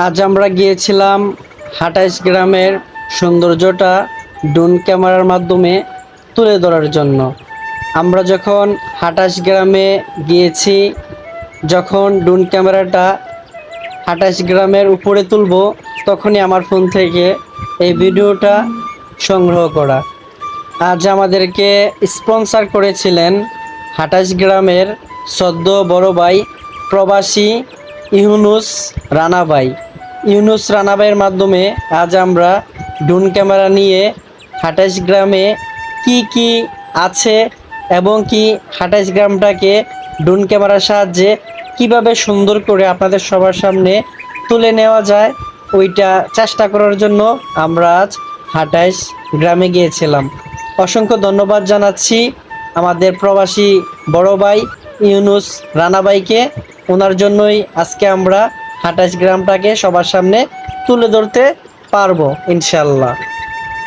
আজ আমরা গিয়েছিলাম ২৮ গ্রামের সৌন্দর্যটা ড্রোন ক্যামেরার মাধ্যমে তুলে ধরার জন্য। আমরা যখন ২৮ গ্রামে গিয়েছি, যখন ড্রোন ক্যামেরাটা ২৮ গ্রামের উপরে তুলব, তখনই আমার ফোন থেকে এই ভিডিওটা সংগ্রহ করা। আজ আমাদেরকে স্পন্সর করেছিলেন ২৮ গ্রামের সদ্য বড় ভাই প্রবাসী ইউনুস রানা ভাই। ইউনুস রানা ভাইয়ের মাধ্যমে আজ আমরা ড্রোন ক্যামেরা নিয়ে ২৮ গ্রামে কি কি আছে এবং কি ২৮ গ্রামটাকে ড্রোন ক্যামেরার সাহায্যে কিভাবে সুন্দর করে আপনাদের সবার সামনে তুলে নেওয়া যায়, ওইটা চেষ্টা করার জন্য আমরা আজ ২৮ গ্রামে গিয়েছিলাম। অসংখ্য ধন্যবাদ জানাচ্ছি আমাদের প্রবাসী বড় ভাই ইউনুস রানা ভাইকে। ওনার জন্যই আজকে আমরা ২৮ গ্রামটাকে সবার সামনে তুলে ধরতে পারবো ইনশাল্লাহ।